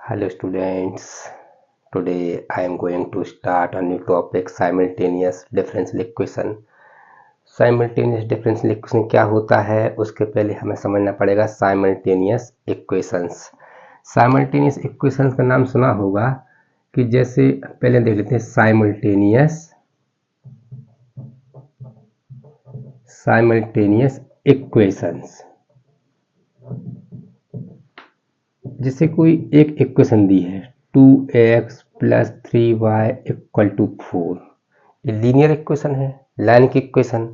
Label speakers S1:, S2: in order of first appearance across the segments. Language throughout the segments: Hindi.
S1: Hello students, today I am going to start a new topic simultaneous differential equation। Simultaneous differential equation क्या होता है उसके पहले हमें समझना पड़ेगा साइमल्टेनियस इक्वेशंस। साइमल्टेनियस इक्वेशंस का नाम सुना होगा कि जैसे पहले देख लेते हैं साइमल्टेनियस इक्वेशंस। जैसे कोई एक इक्वेशन दी है 2x + 3y = 4, ये लीनियर इक्वेशन है, लाइन की इक्वेशन।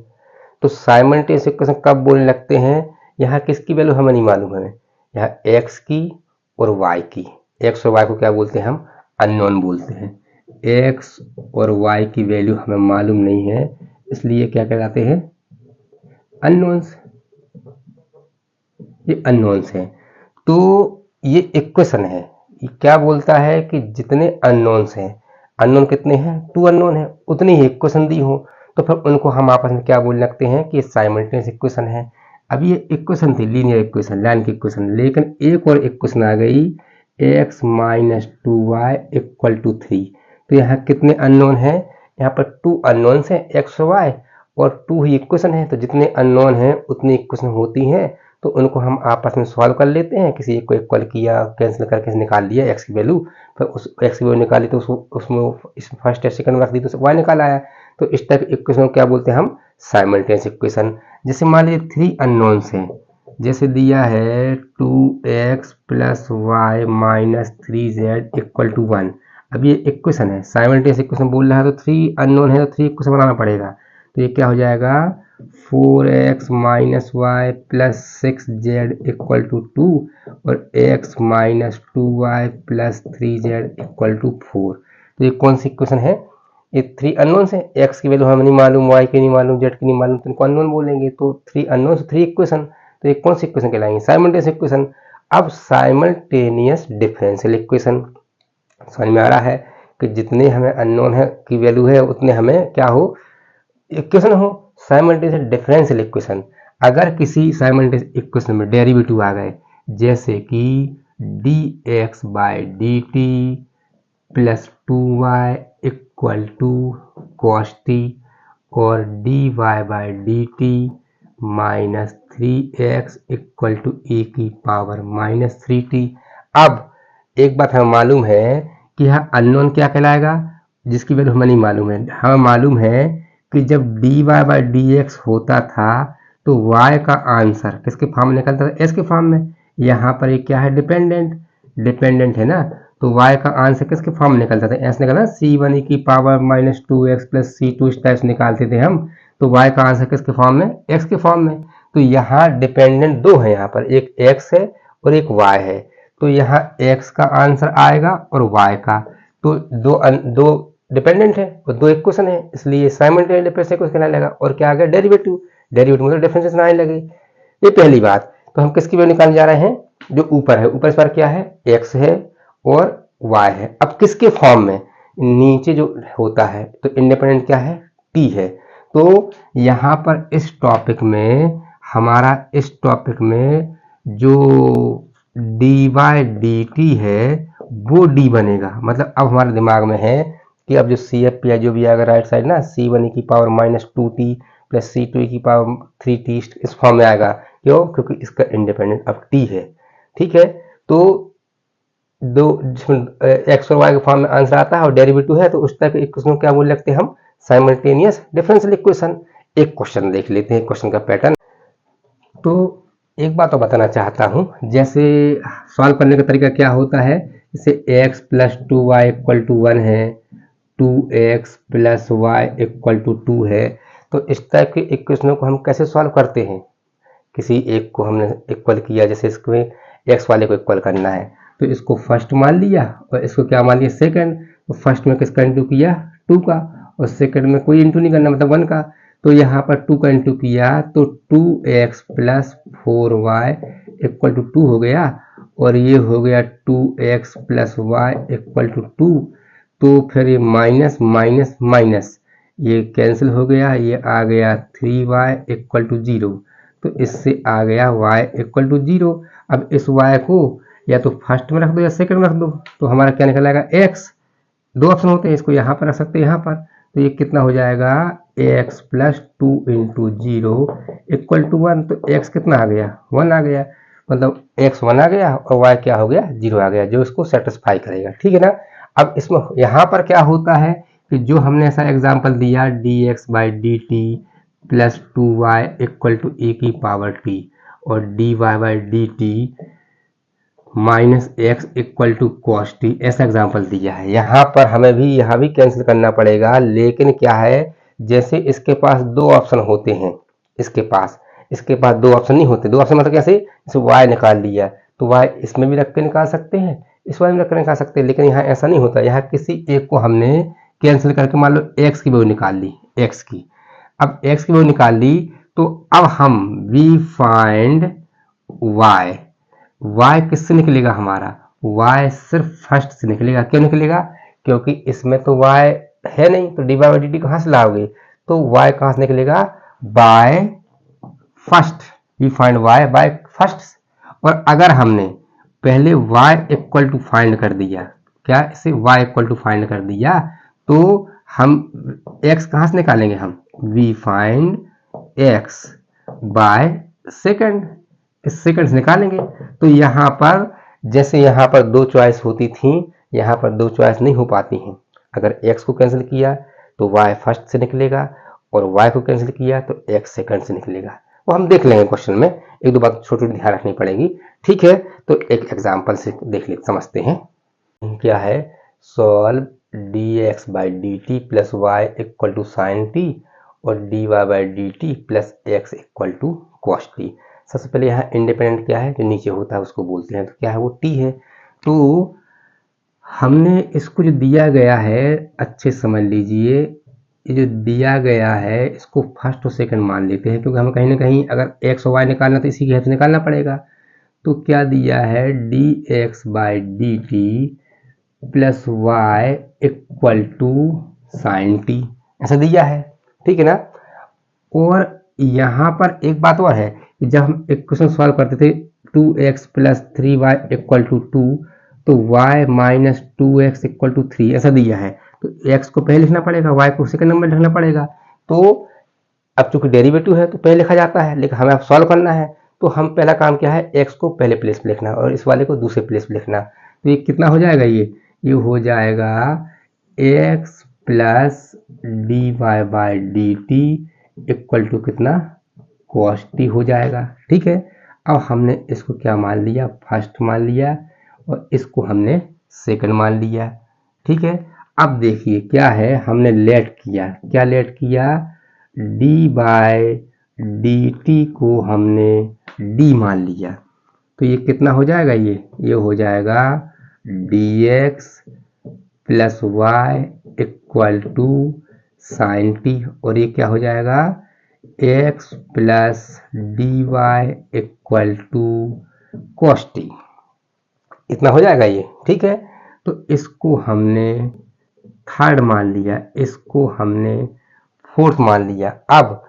S1: तो साइमल्टेनियस इक्वेशन कब बोलने लगते हैं? यहाँ किसकी वैल्यू हमें नहीं मालूम है, यहाँ x की और y की। x और y को क्या बोलते हैं? हम अननोन बोलते हैं। x और y की वैल्यू हमें मालूम नहीं है, इसलिए क्या कहलाते हैं? अननोन्स। ये अननोन्स हैं। तो ये इक्वेशन है, ये क्या बोलता है कि जितने अननोन्स हैं, अननोन कितने हैं? 2 अननोन है, उतनी ही इक्वेशन दी हो तो फिर उनको हम आपस में क्या बोलने लगते हैं कि साइमल्टेनियस इक्वेशन है। अब ये इक्वेशन थी लीनियर इक्वेशन, लाइन की इक्वेशन, लेकिन एक और इक्वेशन आ गई x - 2y = 3। तो यहाँ कितने अननोन हैं? यहाँ पर 2 अननोन्स हैं, x और y, और 2 ही इक्वेशन है। तो जितने अननोन हैं उतनी इक्वेशन होती हैं, तो उनको हम आपस में सॉल्व कर लेते हैं। किसी एक को इक्वल किया, कैंसिल करके निकाल लिया x की वैल्यू, फिर उस x की वैल्यू निकाली तो उसमें फर्स्ट या सेकंड रख दी तो y निकाल आया। तो इस टाइप की इक्वेशन को क्या बोलते हैं? हम साइमल्टेनियस इक्वेशन। जैसे मान लीजिए 3 अननोन्स हैं, जैसे दिया है 2x + y - 3z = 1। अब ये इक्वेशन है, साइमल्टेनियस इक्वेशन बोल रहा है, तो 3 अननोन है तो 3 इक्वेशन बनाना पड़ेगा। तो ये क्या हो जाएगा? 4x - y + 6z = 2 और x - 2y + 3z = 4। तो ये कौन सी इक्वेशन है? ये 3 अननोन्स है, x की वैल्यू हमें नहीं मालूम, y की नहीं मालूम, z की नहीं मालूम, तो इनको अननोन बोलेंगे। तो 3 अननोन्स, 3 इक्वेशन। तो ये कौन सी इक्वेशन कहलाएंगे? Simultaneous equation. अब साइमल्टेनियस डिफरेंशियल इक्वेशन समझ में आ रहा है कि जितने हमें अननोन है की वैल्यू है उतने हमें क्या हो? इक्वेशन हो। Simultaneous differential equation. अगर किसी साइमल्टेनियस इक्वेशन में डेरिवेटिव आ गए, जैसे कि dx/dt + 2y = cos t और dy/dt - 3x = e -3t। अब एक बात हमें मालूम है कि यह अननोन क्या कहलाएगा, जिसकी वैल्यू हमें नहीं मालूम है। हमें मालूम है कि जब dy/dx होता था तो y का आंसर किसके फॉर्म में निकलता था? s के फॉर्म में। यहाँ पर ये क्या है? डिपेंडेंट है ना, तो y का आंसर किसके फॉर्म में निकलता था? s निकलना, c1 e - 2x + c2 इस टाइप से निकालते थे हम। तो y का आंसर किसके फॉर्म में? x के फॉर्म में। तो यहाँ डिपेंडेंट दो है, यहाँ पर एक x है और एक y है। तो यहाँ x का आंसर आएगा और y का। तो दो डिपेंडेंट है और 2 इक्वेशन है, इसलिए साइमल्टेनियस डिफरेंशियल इक्वेशन कहलाने लगा। और क्या आ गया? डेरिवेटिव। डेरिवेटिव मतलब डिफरेंशिएशन आने लगे। ये पहली बात। तो हम किसकी वैल्यू निकालने जा रहे हैं? जो ऊपर है, ऊपर इस बार क्या है? x है और y है। अब किसके फॉर्म में? नीचे जो होता है तो इंडिपेंडेंट क्या है? t है। तो यहाँ पर इस टॉपिक में हमारा, इस टॉपिक में जो dy/dt है वो d बनेगा। मतलब अब हमारे दिमाग में है कि अब जो CF या जो भी आएगा राइट साइड ना, c1 e - 2t + c2 e - 3t इस फॉर्म में आएगा। क्यों? क्योंकि इसका इंडिपेंडेंट अब t है। ठीक है, तो दो एक्स और वाई के फॉर्म में आंसर आता है और डेरिवेटिव है, तो उस टाइप के इक्वेशन को क्या बोल लगते हैं? हम साइमल्टेनियस डिफरेंशियल इक्वेशन। एक क्वेश्चन देख लेते हैं, क्वेश्चन का पैटर्न। तो एक बात तो बताना चाहता हूँ, जैसे सॉल्व करने का तरीका क्या होता है। जैसे x + 2y = 1 है, 2x + y = 2 है, तो इस टाइप के इक्वेशनों को हम कैसे सॉल्व करते हैं? किसी एक को हमने इक्वल किया, जैसे इसको x वाले को इक्वल करना है, तो इसको फर्स्ट मान लिया और इसको क्या मान लिया? सेकंड। तो फर्स्ट में किसका इंटू किया? 2 का, और सेकंड में कोई इंटू नहीं करना, मतलब 1 का। तो यहाँ पर 2 का इंटू किया तो 2x + 4y = 2 हो गया, और ये हो गया 2x + y = 2। तो फिर ये माइनस माइनस माइनस ये कैंसिल हो गया, ये आ गया 3y = 0। तो इससे आ गया y = 0। अब इस y को या तो फर्स्ट में रख दो या सेकंड में रख दो, तो हमारा क्या निकल आएगा x। दो ऑप्शन होते हैं, इसको यहाँ पर रख सकते हैं यहाँ पर, तो ये कितना हो जाएगा x plus 2 into 0 equal to 1। तो x कितना आ गया 1 आ गया, मतलब x 1 आ गया और y क्या हो गया 0 आ गया, जो इसको सेटिस्फाई करेगा। ठीक है ना। अब इसमें यहाँ पर क्या होता है कि जो हमने ऐसा एग्जाम्पल दिया dx by D T plus 2y equal to A की पावर t और dy by D T minus x equal to cos T, ऐसा एग्जाम्पल दिया है। यहाँ पर हमें भी यहाँ भी कैंसिल करना पड़ेगा, लेकिन क्या है जैसे इसके पास दो ऑप्शन होते हैं, इसके पास दो ऑप्शन नहीं होते। दो ऑप्शन मतलब कैसे, जैसे y निकाल लिया तो y इसमें भी रख के निकाल सकते हैं, इस वाले में रख के निकाल सकते हैं, लेकिन यहाँ ऐसा नहीं होता। यहाँ किसी एक को हमने कैंसिल करके मान लो x की वैल्यू निकाल ली, x की। अब x की वैल्यू निकाल ली तो अब हम वी फाइंड y, y किससे निकलेगा हमारा, y सिर्फ फर्स्ट से निकलेगा। क्यों निकलेगा, क्योंकि इसमें तो y है नहीं, तो डी बाई डी टी कहाँ से लाओगे, तो y कहाँ से निकलेगा by first, we find y by first. और अगर हमने पहले y इक्वल टू फाइंड कर दिया, क्या इसे y इक्वल टू फाइंड कर दिया, तो हम x कहाँ से निकालेंगे, हम we find x by second, इस सेकंड से निकालेंगे। तो यहाँ पर जैसे यहाँ पर दो चॉइस होती थी, यहाँ पर दो चॉइस नहीं हो पाती हैं। अगर x को कैंसिल किया तो y फर्स्ट से निकलेगा और y को कैंसिल किया तो x सेकंड से निकलेगा। वो हम देख लेंगे क्वेश्चन में, एक दो बात छोटी ध्यान रखनी पड़ेगी। ठीक है, तो एक एग्जाम्पल से देख ले समझते हैं। क्या है, solve dx by D T plus y equal to sine t और dy by D T plus x equal to cos t. सबसे पहले यहाँ इंडिपेंडेंट क्या है, जो नीचे होता है उसको बोलते हैं, तो क्या है वो t है। तो हमने इसको जो दिया गया है अच्छे समझ लीजिए, ये जो दिया गया है इसको फर्स्ट और सेकंड मान लेते हैं, क्योंकि हमें कहीं ना कहीं अगर x और y निकालना तो इसी के हेल्प से निकालना पड़ेगा। तो क्या दिया है dx by D T plus y equal to sine t, ऐसा दिया है। ठीक है ना। और यहाँ पर एक बात और है कि जब हम इक्वेशन सॉल्व करते थे 2x plus 3y equal to 2, तो y minus 2x equal to 3 ऐसा दिया है। तो x को पहले लिखना पड़ेगा, y को सेकंड नंबर लिखना पड़ेगा। तो अब चूंकि डेरिवेटिव है तो पहले लिखा जाता है, लेकिन हमें अब सॉल्व करना है तो हम पहला काम क्या है, x को पहले प्लेस पे लिखना और इस वाले को दूसरे प्लेस पे लिखना। तो ये कितना हो जाएगा, ये हो जाएगा x plus d y by D t equal to कितना कॉस टी हो जाएगा। ठीक है, अब हमने इसको क्या मान लिया, फर्स्ट मान लिया और इसको हमने सेकंड मान लिया। ठीक है, अब देखिए क्या है, हमने लेट किया, क्या लेट किया, d बाय डी टी को हमने d मान लिया। तो ये कितना हो जाएगा, ये हो जाएगा dx plus y equal to sine t, और ये क्या हो जाएगा x plus d y equal to cos t, इतना हो जाएगा ये। ठीक है, तो इसको हमने थर्ड मान लिया, इसको हमने फोर्थ मान लिया। अब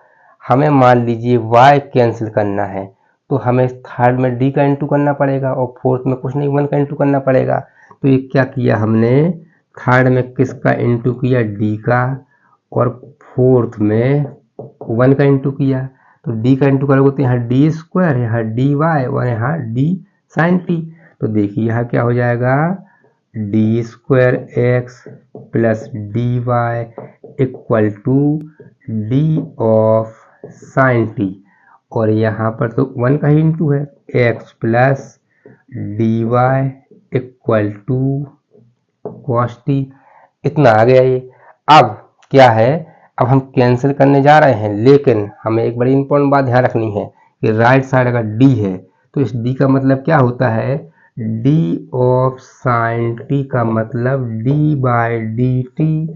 S1: हमें मान लीजिए y कैंसिल करना है तो हमें थर्ड में d का इंटू करना पड़ेगा और फोर्थ में कुछ नहीं 1 का इंटू करना पड़ेगा। तो ये क्या किया हमने, थर्ड में किसका इंटू किया, d का, और फोर्थ में 1 का इंटू किया। तो d का इंटू करोगे तो यहाँ d स्क्वायर, यहाँ dy और यहाँ d साइन t। तो देखिए यहाँ क्या हो जाएगा, d square x plus d y equal to d of sine t, और यहाँ पर तो 1 का ही इंटू है, x plus d y equal to cos t, इतना आ गया ये। अब क्या है, अब हम कैंसिल करने जा रहे हैं, लेकिन हमें एक बड़ी इंपॉर्टेंट बात ध्यान रखनी है कि राइट साइड अगर d है तो इस d का मतलब क्या होता है, d ऑफ साइन t का मतलब d by D T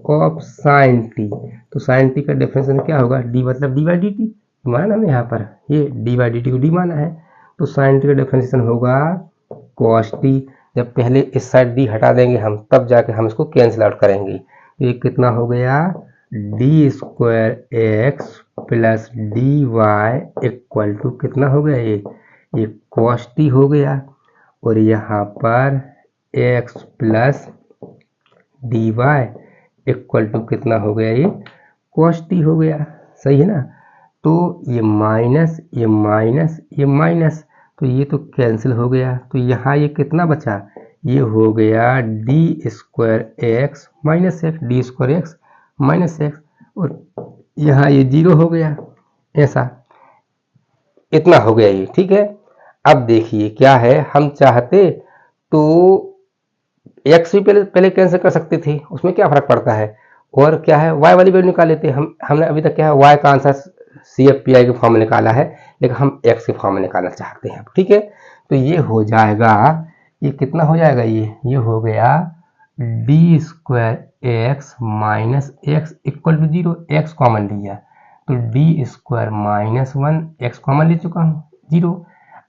S1: of sine t। तो साइन t का डेफिनेशन क्या होगा, d मतलब d बाई डी टी माना ना हमने यहाँ पर, ये d बाई डी टी को d माना है, तो साइन t का डेफिनेशन होगा कॉस t। जब पहले इस साइड d हटा देंगे हम, तब जाके हम इसको कैंसिल आउट करेंगे। तो ये कितना हो गया, d square x plus d y equal to कितना हो गया, ये कॉस टी हो गया। और यहाँ पर x plus d y equal to कितना हो गया, ये cos t हो गया। सही है ना। तो ये माइनस ये माइनस ये माइनस, तो ये तो कैंसिल हो गया। तो यहाँ ये कितना बचा, ये हो गया d square x minus x, D square x minus x, और यहाँ ये 0 हो गया। ऐसा इतना हो गया ये। ठीक है। अब देखिए क्या है, हम चाहते तो एक्स भी पहले कैंसिल कर सकते थे, उसमें क्या फर्क पड़ता है। और क्या है, वाई वाली वैल्यू निकाल लेते। हमने अभी तक क्या है, वाई का आंसर CFPI के फॉर्म में निकाला है, लेकिन हम एक्स के फॉर्म में निकालना चाहते हैं। ठीक है। तो ये हो जाएगा, ये कितना हो जाएगा, ये हो गया d square x minus x equal to 0। X common लिया तो d square minus 1, x common ले चुका हूँ 0।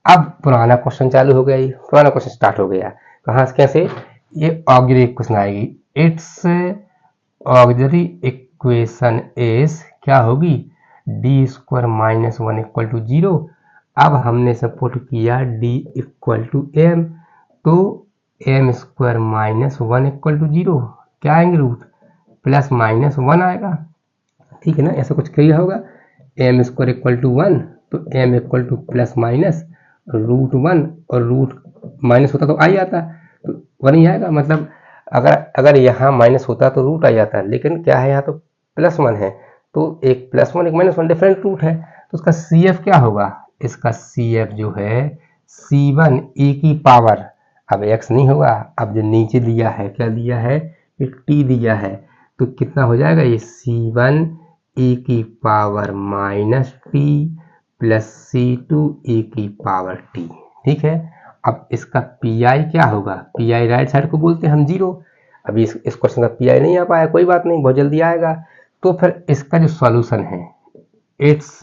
S1: अब पुराना क्वेश्चन चालू हो गया, ये पुराना क्वेश्चन स्टार्ट हो गया। कहाँ से, कैसे, ये ऑक्सिलरी इक्वेशन आएगी। इट्स ऑक्सिलरी इक्वेशन इज क्या होगी, d square minus 1 equal to 0। अब हमने सपोर्ट किया डी इक्वल टू एम, तो m square minus 1 equal to 0 क्या आएंगे, रूट प्लस माइनस 1 आएगा। ठीक है ना, ऐसा कुछ किया होगा। एम स्क्वायर इक्वल टू 1, तो m equal to plus minus root 1, और रूट माइनस होता तो आ ही आता, तो 1 ही आएगा। मतलब अगर यहाँ माइनस होता तो रूट आ जाता, लेकिन क्या है, यहाँ तो प्लस 1 है, तो एक प्लस 1 एक माइनस 1 डिफरेंट रूट है। तो उसका CF क्या होगा, इसका CF जो है C1 e की पावर, अब x नहीं होगा, अब जो नीचे दिया है, क्या दिया है, t दिया है, तो कितना हो जाएगा, ये C1 e की power minus t plus C2 e की पावर t। ठीक है। अब इसका PI क्या होगा, PI राइट साइड को बोलते हैं हम 0। अभी इस क्वेश्चन का PI नहीं आ पाया, कोई बात नहीं, बहुत जल्दी आएगा। तो फिर इसका जो सॉल्यूशन है, इट्स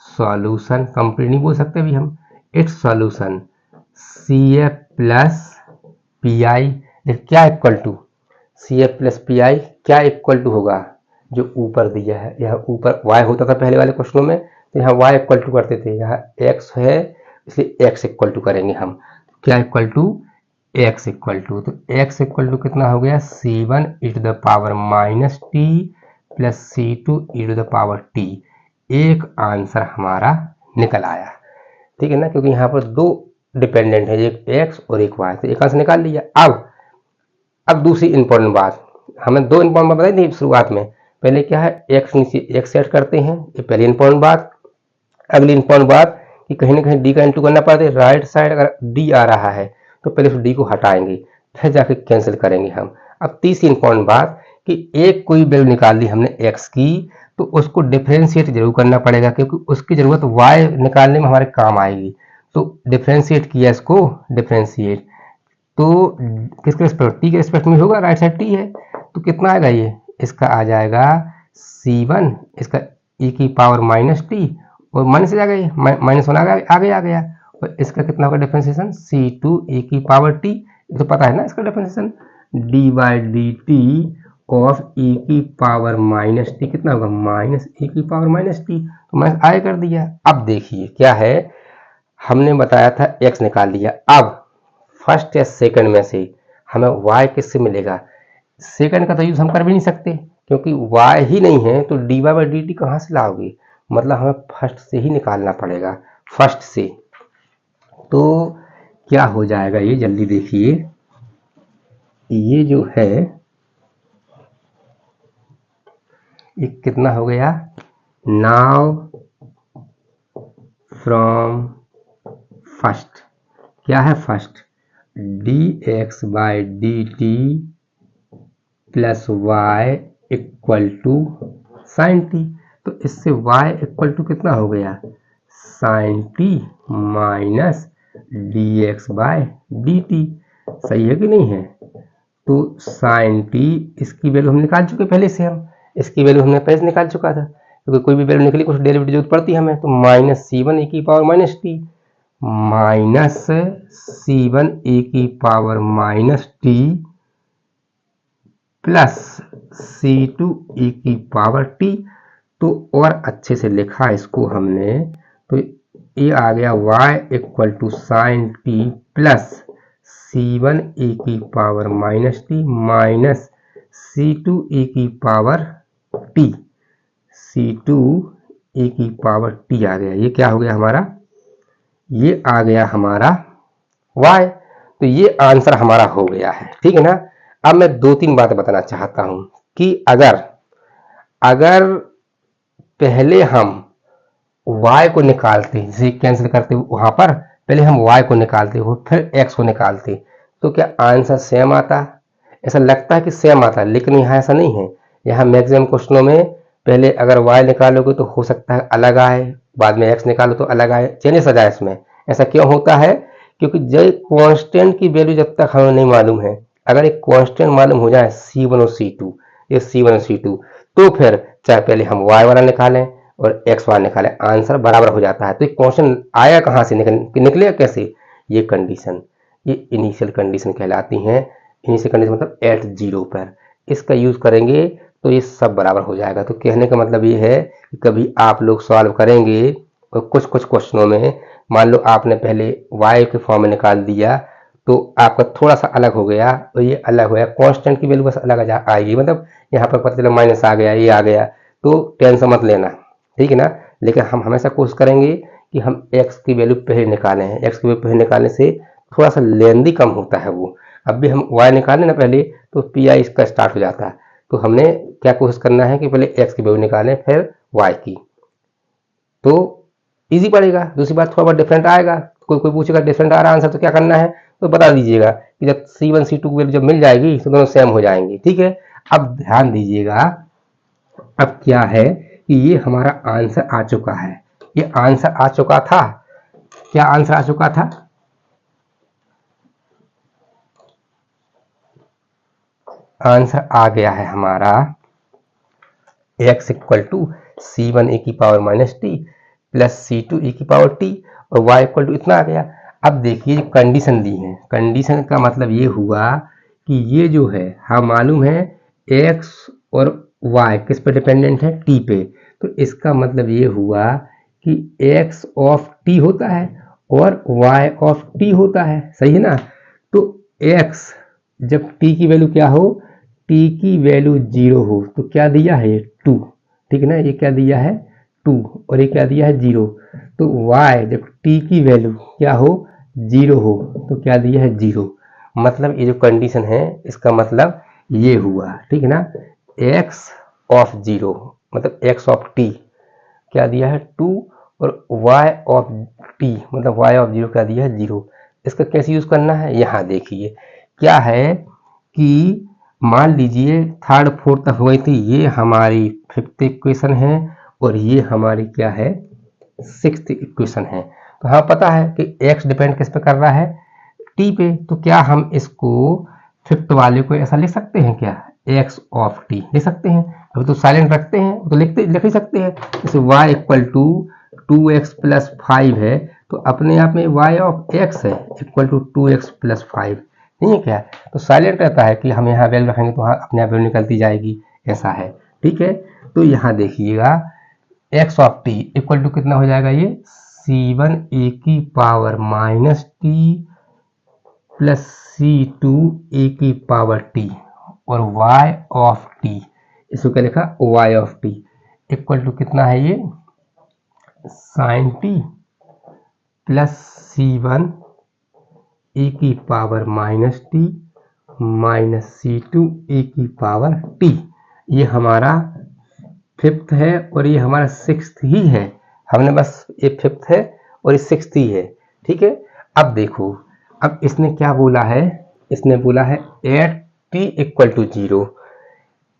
S1: सॉल्यूशन कंप्लीट नहीं बोल सकते अभी हम, its solution CF plus PI क्या equal to, CF plus PI क्या इक्वल टू होगा, जो ऊपर दिया है। यहाँ ऊपर y होता था पहले वाले क्वेश्चनों में, तो यहाँ y इक्वल टू करते थे, यहाँ x है इसलिए x इक्वल टू करेंगे हम। क्या equal to, x equal to, तो x इक्वल टू कितना हो गया, C1 e to the power minus t plus C2 e to the power t। एक आंसर हमारा निकल आया। ठीक है ना, क्योंकि यहाँ पर दो डिपेंडेंट है, एक x और एक y, तो एक आंसर निकाल लिया। अब दूसरी इंपॉर्टेंट बात, हमें दो इंपॉर्टेंट बात बताई थी शुरुआत में। पहले क्या है, x नीचे x सेट करते हैं, ये पहली इंपॉर्टेंट बात। अगली इंपॉर्टेंट बात कि कहीं ना कहीं d का इंटू करना पड़ता है। राइट साइड अगर d आ रहा है तो पहले उस d को हटाएंगे, फिर जाके कैंसिल करेंगे हम। अब तीसरी इंपॉर्टेंट बात कि एक कोई वैल्यू निकाल ली हमने x की, तो उसको डिफरेंशिएट जरूर करना पड़ेगा, क्योंकि उसकी जरूरत y निकालने में हमारे काम आएगी। तो डिफरेंशिएट किया इसको, डिफरेंशिएट तो किसके रिस्पेक्ट, t के रिस्पेक्ट में होगा, राइट साइड t है, तो कितना आएगा, ये इसका आ जाएगा C1 इसका e की पावर माइनस टी, और माइनस से जाएगा, ये माइनस 1 आ गया, और इसका कितना होगा डिफरेंशिएशन, C2 e की पावर t, तो पता है ना इसका differentiation, D by D T of e की पावर माइनस टी कितना होगा, माइनस e की पावर माइनस टी, तो माइनस आए कर दिया। अब देखिए क्या है, हमने बताया था x निकाल लिया। अब फर्स्ट या सेकंड में से हमें y किससे मिलेगा, सेकंड का तो यूज हम कर भी नहीं सकते, क्योंकि y ही नहीं है, तो d y by D t कहाँ से लाओगे, मतलब हमें फर्स्ट से ही निकालना पड़ेगा, फर्स्ट से। तो क्या हो जाएगा, ये जल्दी देखिए, ये जो है ये कितना हो गया, नाउ फ्रॉम फर्स्ट, क्या है first, d x by D T plus y equal to sine t, तो इससे y इक्वल टू कितना हो गया, sine t minus d x by d t. सही है कि नहीं है, तो साइन टी इसकी वैल्यू हम निकाल चुके पहले से, हम इसकी वैल्यू हमने पहले से निकाल चुका था, क्योंकि कोई भी वैल्यू निकली कुछ डेरिवेटिव जरूरत पड़ती है हमें। तो माइनस C1 e की power minus t minus C1 e की power minus t plus C2 e की पावर टी। तो और अच्छे से लिखा इसको हमने, तो ये आ गया y equal to sine t plus C1 e की power minus t minus C2 e की पावर टी, C2 e की पावर टी आ गया। ये क्या हो गया हमारा, ये आ गया हमारा y। तो ये आंसर हमारा हो गया है, ठीक है ना। अब मैं दो तीन बातें बताना चाहता हूं कि अगर पहले हम y को निकालते, जैसे कैंसिल करते वहां पर पहले हम y को निकालते हो फिर x को निकालते, तो क्या आंसर सेम आता? ऐसा लगता है कि सेम आता है, लेकिन यहाँ ऐसा नहीं है। यहाँ मैक्सिमम क्वेश्चनों में पहले अगर y निकालोगे तो हो सकता है अलग आए, बाद में x निकालो तो अलग आए, चेंजेस आ जाए इसमें। ऐसा क्यों होता है? क्योंकि जो कांस्टेंट की वैल्यू जब तक हमें नहीं मालूम है, अगर एक कांस्टेंट मालूम हो जाए C1 और C2, ये C1 और C2, तो फिर चाहे पहले हम y वाला निकालें और x वाला निकालें, आंसर बराबर हो जाता है। तो एक क्वेश्चन आया कहाँ से, निकलेगा कैसे? ये कंडीशन, ये इनिशियल कंडीशन कहलाती हैं। इनिशियल कंडीशन मतलब एट जीरो पर, इसका यूज करेंगे तो ये सब बराबर हो जाएगा। तो कहने का मतलब ये है कि कभी आप लोग सॉल्व करेंगे और कुछ क्वेश्चनों में मान लो आपने पहले y के फॉर्म में निकाल दिया तो आपका थोड़ा सा अलग हो गया, तो ये अलग हो गया, कांस्टेंट की वैल्यू बस अलग आएगी, मतलब यहाँ पर पता चला माइनस आ गया, ये आ गया, तो टेंशन मत लेना, ठीक है ना। लेकिन हम हमेशा कोशिश करेंगे कि हम x की वैल्यू पहले निकालें हैं। x की वैल्यू पहले निकालने से थोड़ा सा लेंदी कम होता है वो। अब भी हम y निकालें ना पहले तो पी इसका स्टार्ट हो जाता है। तो हमने क्या कोशिश करना है कि पहले x की वैल्यू निकालें फिर y की, तो इजी पड़ेगा। दूसरी बात थोड़ा बहुत डिफरेंट आएगा, कोई पूछेगा डिफरेंट आ रहा आंसर तो क्या करना है, तो बता दीजिएगा कि जब C1 C2 की वैल्यू जब मिल जाएगी तो दोनों सेम हो जाएंगे, ठीक है। अब ध्यान दीजिएगा, अब क्या है कि ये हमारा आंसर आ चुका है। ये आंसर आ चुका था, क्या आंसर आ चुका था? आंसर आ गया है हमारा x equal to C1 e की power minus t plus C2 e की पावर टी और y इक्वल टू इतना आ गया। अब देखिए जो कंडीशन दी है, कंडीशन का मतलब ये हुआ कि ये जो है हम मालूम है x और y किस पे डिपेंडेंट है, t पे। तो इसका मतलब ये हुआ कि x ऑफ t होता है और y ऑफ t होता है, सही है ना। तो x जब t की वैल्यू क्या हो, t की वैल्यू 0 हो तो क्या दिया है, 2, ठीक है ना। ये क्या दिया है, 2, और ये क्या दिया है, 0। तो y जब t की वैल्यू क्या हो, 0 हो तो क्या दिया है, 0। मतलब ये जो कंडीशन है इसका मतलब ये हुआ, ठीक है ना। x ऑफ 0 मतलब x ऑफ t क्या दिया है, 2, और y ऑफ t मतलब y ऑफ 0 क्या दिया है, 0। इसका कैसे यूज करना है, यहाँ देखिए क्या है कि मान लीजिए थर्ड फोर्थ तक हो गई थी, ये हमारी फिफ्थ इक्वेशन है और ये हमारी क्या है, सिक्स्थ इक्वेशन है। तो हाँ पता है कि x डिपेंड किस पे कर रहा है, t पे। तो क्या हम इसको फिफ्थ वाले को ऐसा लिख सकते हैं क्या, x ऑफ t लिख सकते हैं। अभी तो साइलेंट रखते हैं तो लिख ही सकते हैं। जैसे y equal to 2x plus 5 है तो अपने आप में y ऑफ x है इक्वल टू 2x प्लस 5, नहीं है क्या। तो साइलेंट रहता है कि हम यहाँ वैल्यू रखेंगे तो हाँ अपने आप वैल्यू निकलती जाएगी, ऐसा है, ठीक है। तो यहाँ देखिएगा x of t equal to कितना हो जाएगा, ये C1 e की power minus t plus C2 e की पावर t और y ऑफ t, इसको क्या लिखा, y of t equal to कितना है, ये sine t plus C1 e की power minus t minus C2 e की पावर t। ये हमारा फिफ्थ है और ये हमारा सिक्स्थ ही है। हमने बस ये फिफ्थ है और ये सिक्स्थ ही है, ठीक है। अब देखो, अब इसने क्या बोला है, इसने बोला है at t equal to 0।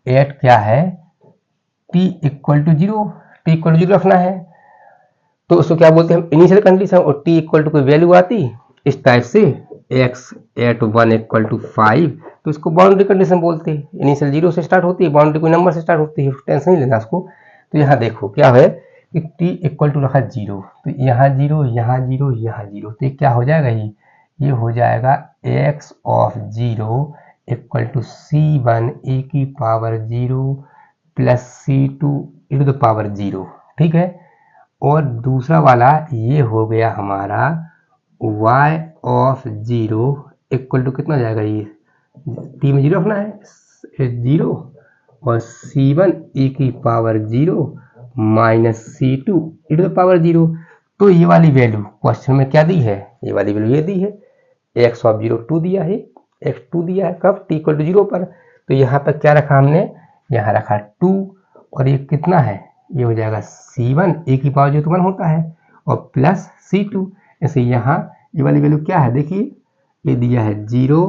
S1: At क्या है, t equal to 0, t equal to 0 रखना है। तो उसको क्या बोलते हैं हम, इनिशियल कंडीशन, और t इक्वल टू कोई वैल्यू आती इस टाइप से x एट 1 इक्वल टू 5, तो इसको बाउंड्री कंडीशन बोलते हैं। इनिशियल 0 से स्टार्ट होती है, बाउंड्री कोई नंबर से स्टार्ट होती है, टेंशन नहीं लेना उसको। तो यहाँ देखो क्या है कि t इक्वल टू रखा 0, तो यहाँ 0 यहाँ 0 यहाँ 0, तो क्या हो जाएगा, ये हो जाएगा x of 0 equal to C1 e की power 0 plus C2 e to the power 0, ठीक है। और दूसरा वाला ये हो गया हमारा y ऑफ 0 इक्वल टू कितना हो जाएगा, ये टी में 0 रखना है 0 और C1 e की power 0 minus C2 e to the power 0। तो ये वाली वैल्यू क्वेश्चन में क्या दी है, ये वाली वैल्यू ये दी है, x ऑफ 0 2 दिया है, x2 दिया है कब, t इक्वल टू 0 पर। तो यहाँ पर क्या रखा हमने, यहाँ रखा 2 और ये कितना है, ये हो जाएगा C1 e की पावर 0 तो 1 होता है और प्लस C2। ऐसे यहाँ ये वाली वैल्यू क्या है, देखिए ये दिया है 0,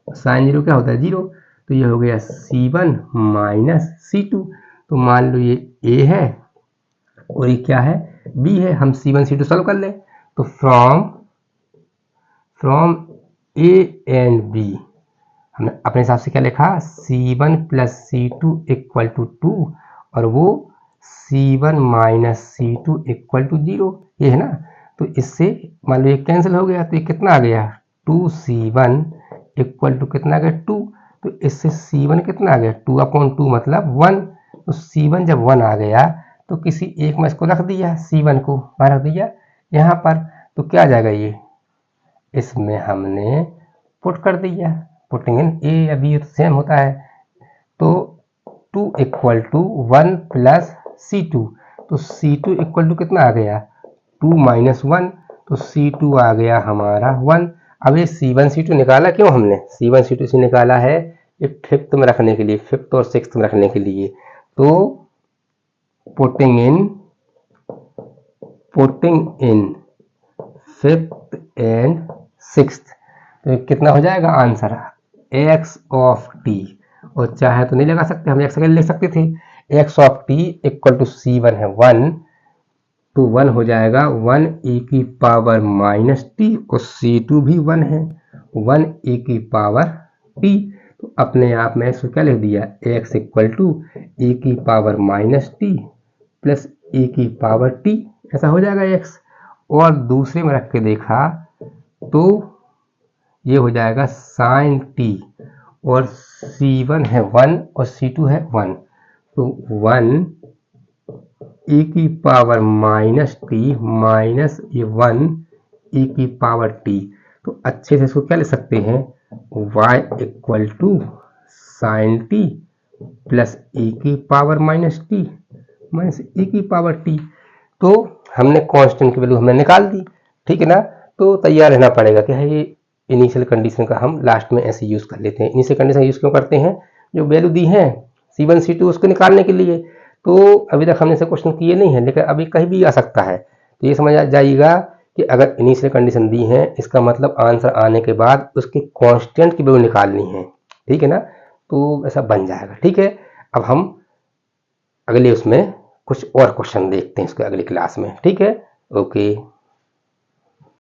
S1: साइन 0 क्या होता है 0, तो ये हो गया C1 माइनस C2। तो मान लो ये A है और ये क्या है B है, हम C1 C2 सॉल्व कर ले। तो फ्रॉम A एंड B हमने अपने हिसाब से क्या लिखा, C1 plus C2 equal to 2 और वो C1 minus C2 equal to 0, ये है ना। तो इससे मान लो ये कैंसिल हो गया, तो ये कितना आ गया 2C1 इक्वल टू कितना आ गया 2। तो इससे C1 कितना आ गया 2/2 मतलब 1। तो C1 जब 1 आ गया तो किसी एक में इसको रख दिया, C1 को रख दिया यहाँ पर, तो क्या आ जाएगा ये, इसमें हमने पुट कर दिया, पुटिंग इन ए या बी सेम होता है। तो 2 इक्वल टू 1 प्लस C2, तो C2 इक्वल टू कितना आ गया 2 माइनस 1, तो C2 आ गया हमारा 1। अब ये C1 C2 निकाला क्यों हमने, C1 C2 से निकाला है ये फिफ्थ में रखने के लिए, फिफ्थ और सिक्स्थ में रखने के लिए। तो putting in fifth and sixth, तो कितना हो जाएगा आंसर x ऑफ t, और चाहे तो नहीं लगा सकते, हम x लिख सकते थे, x of t equal to C1 है 1, तो 1 हो जाएगा 1 e की पावर माइनस t और C2 भी 1 है 1 e की पावर t। तो अपने आप में इसको क्या लिख दिया, x इक्वल टू e की power minus t plus e की पावर t, ऐसा हो जाएगा x। और दूसरे में रख के देखा तो ये हो जाएगा साइन t और C1 है 1 और C2 है 1, तो 1 e की पावर माइनस t माइनस ये 1 e की पावर t। तो अच्छे से इसको क्या ले सकते हैं, y equal to sine t plus e की power minus t minus e की पावर t। तो हमने कांस्टेंट की वैल्यू हमने निकाल दी, ठीक है ना। तो तैयार रहना पड़ेगा कि है ये इनिशियल कंडीशन का हम लास्ट में ऐसे यूज़ कर लेते हैं। इनिशियल कंडीशन यूज़ क्यों करते हैं, जो वैल्यू दी है C1 C2 उसको निकालने के लिए। तो अभी तक हमने से क्वेश्चन किए नहीं है, लेकिन अभी कहीं भी आ सकता है। तो ये समझ आ जाइएगा कि अगर इनिशियल कंडीशन दी है इसका मतलब आंसर आने के बाद उसके कांस्टेंट की वैल्यू निकालनी है, ठीक है ना। तो ऐसा बन जाएगा, ठीक है। अब हम अगले उसमें कुछ और क्वेश्चन देखते हैं इसके अगली क्लास में, ठीक है। ओके।